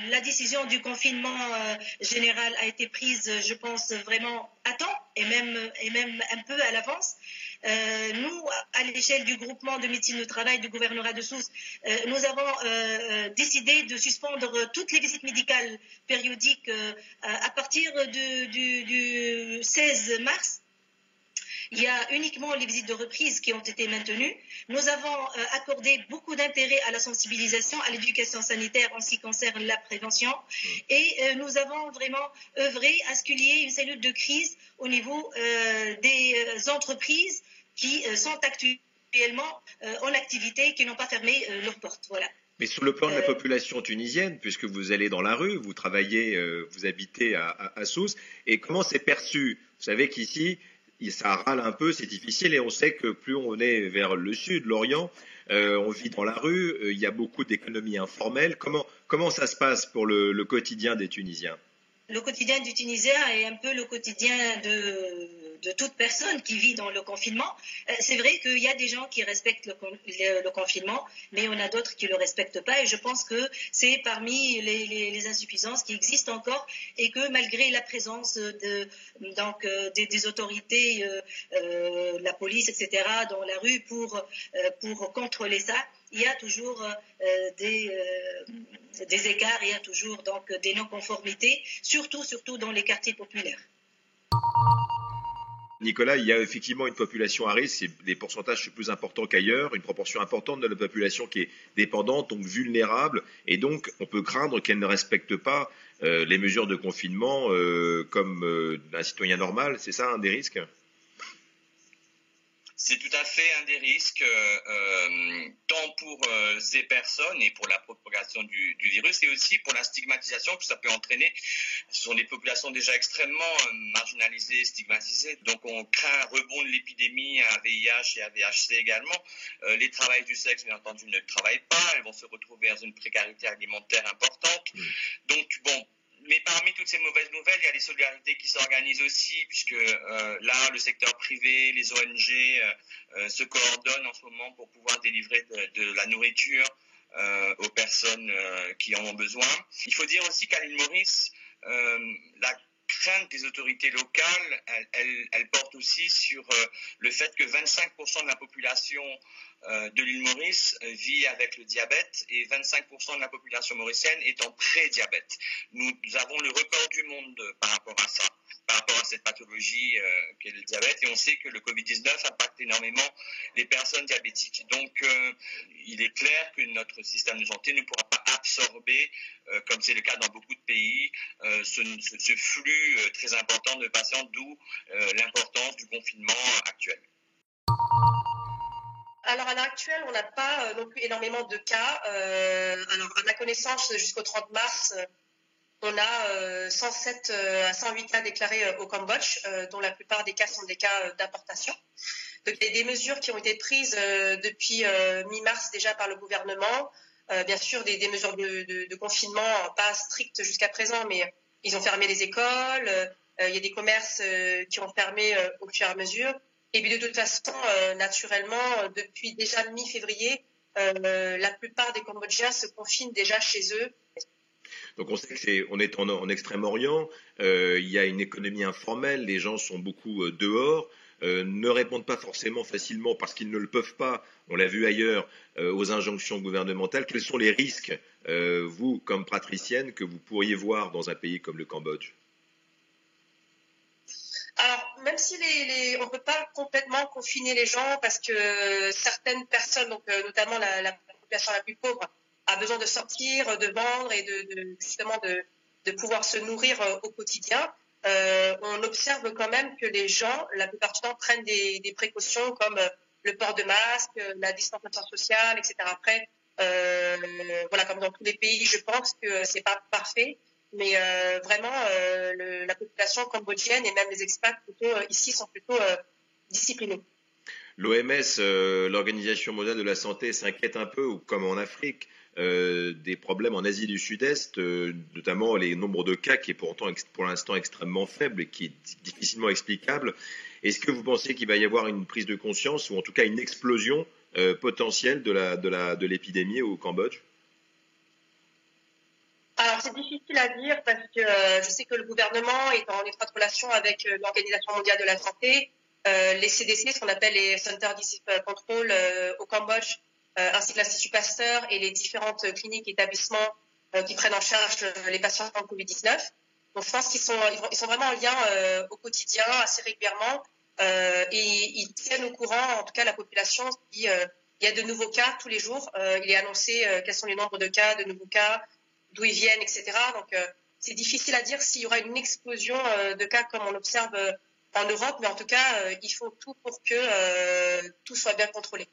La décision du confinement général a été prise, je pense, vraiment à temps et même un peu à l'avance. Nous, à l'échelle du groupement de médecine du travail du gouvernorat de Sousse, nous avons décidé de suspendre toutes les visites médicales périodiques à partir du 16 mars. Il y a uniquement les visites de reprise qui ont été maintenues. Nous avons accordé beaucoup d'intérêt à la sensibilisation, à l'éducation sanitaire en ce qui concerne la prévention. Et nous avons vraiment œuvré à ce qu'il y ait une cellule de crise au niveau des entreprises qui sont actuellement en activité, qui n'ont pas fermé leurs portes. Voilà. Mais sur le plan de la population tunisienne, puisque vous allez dans la rue, vous travaillez, vous habitez à Sousse, et comment c'est perçu? Vous savez qu'ici, ça râle un peu, c'est difficile, et on sait que plus on est vers le sud, l'Orient, on vit dans la rue, il y a beaucoup d'économies informelles. Comment ça se passe pour le quotidien des Tunisiens? Le quotidien du Tunisien est un peu le quotidien de toute personne qui vit dans le confinement. C'est vrai qu'il y a des gens qui respectent le confinement, mais on a d'autres qui ne le respectent pas. Et je pense que c'est parmi les insuffisances qui existent encore et que malgré la présence des autorités, la police, etc., dans la rue pour contrôler ça, il y a toujours des écarts, il y a toujours donc des non-conformités, surtout dans les quartiers populaires. Nicolas, il y a effectivement une population à risque, c'est des pourcentages plus importants qu'ailleurs, une proportion importante de la population qui est dépendante, donc vulnérable, et donc on peut craindre qu'elle ne respecte pas les mesures de confinement comme un citoyen normal. C'est ça un des risques? C'est tout à fait un des risques, tant pour ces personnes et pour la propagation du virus, et aussi pour la stigmatisation que ça peut entraîner. Ce sont des populations déjà extrêmement marginalisées, stigmatisées. Donc on craint un rebond de l'épidémie à VIH et à VHC également. Les travailleuses du sexe, bien entendu, ne travaillent pas. Elles vont se retrouver dans une précarité alimentaire importante. Donc bon. Mais parmi toutes ces mauvaises nouvelles, il y a des solidarités qui s'organisent aussi, puisque là, le secteur privé, les ONG se coordonnent en ce moment pour pouvoir délivrer de la nourriture aux personnes qui en ont besoin. Il faut dire aussi qu'à l'île Maurice, la crainte des autorités locales, elle porte aussi sur le fait que 25% de la population de l'île Maurice vit avec le diabète et 25% de la population mauricienne est en pré-diabète. Nous avons le record du monde par rapport à ça, par rapport à cette pathologie qu'est le diabète, et on sait que le Covid-19 impacte énormément les personnes diabétiques. Donc il est clair que notre système de santé ne pourra pas absorber, comme c'est le cas dans beaucoup de pays, ce flux très important de patients, d'où l'importance du confinement actuel. Alors, à l'heure actuelle, on n'a pas non plus énormément de cas. Alors, à ma connaissance, jusqu'au 30 mars, on a 107 à 108 cas déclarés au Cambodge, dont la plupart des cas sont des cas d'importation. Donc, il y a des mesures qui ont été prises depuis mi-mars déjà par le gouvernement. Bien sûr, des mesures de confinement pas strictes jusqu'à présent, mais ils ont fermé les écoles. Il y a des commerces qui ont fermé au fur et à mesure. Et puis de toute façon, naturellement, depuis déjà mi-février, la plupart des Cambodgiens se confinent déjà chez eux. Donc on sait qu'on est en Extrême-Orient, il y a une économie informelle, les gens sont beaucoup dehors, ne répondent pas forcément facilement parce qu'ils ne le peuvent pas, on l'a vu ailleurs, aux injonctions gouvernementales. Quels sont les risques, vous, comme praticienne, que vous pourriez voir dans un pays comme le Cambodge ? Alors, même si on ne peut pas complètement confiner les gens parce que certaines personnes, donc notamment la population la plus pauvre, a besoin de sortir, de vendre et justement de pouvoir se nourrir au quotidien, on observe quand même que les gens, la plupart du temps, prennent des précautions comme le port de masque, la distanciation sociale, etc. Après, voilà, comme dans tous les pays, je pense que c'est pas parfait. Mais vraiment, la population cambodgienne et même les expats ici sont plutôt disciplinés. L'OMS, l'Organisation mondiale de la santé, s'inquiète un peu, comme en Afrique, des problèmes en Asie du Sud-Est, notamment les nombres de cas qui est pourtant pour l'instant extrêmement faible et qui est difficilement explicable. Est-ce que vous pensez qu'il va y avoir une prise de conscience ou en tout cas une explosion potentielle de l'épidémie au Cambodge ? Alors, c'est difficile à dire parce que je sais que le gouvernement est en étroite relation avec l'Organisation mondiale de la santé, les CDC, ce qu'on appelle les Center Disease Control au Cambodge, ainsi que l'Institut Pasteur et les différentes cliniques et établissements qui prennent en charge les patients en Covid-19. Donc, je pense qu'ils sont vraiment en lien au quotidien, assez régulièrement, et ils tiennent au courant, en tout cas, la population. Il y a de nouveaux cas tous les jours. Il est annoncé quels sont les nombres de cas, de nouveaux cas, d'où ils viennent, etc. Donc, c'est difficile à dire s'il y aura une explosion de cas comme on observe en Europe, mais en tout cas, il faut tout pour que tout soit bien contrôlé.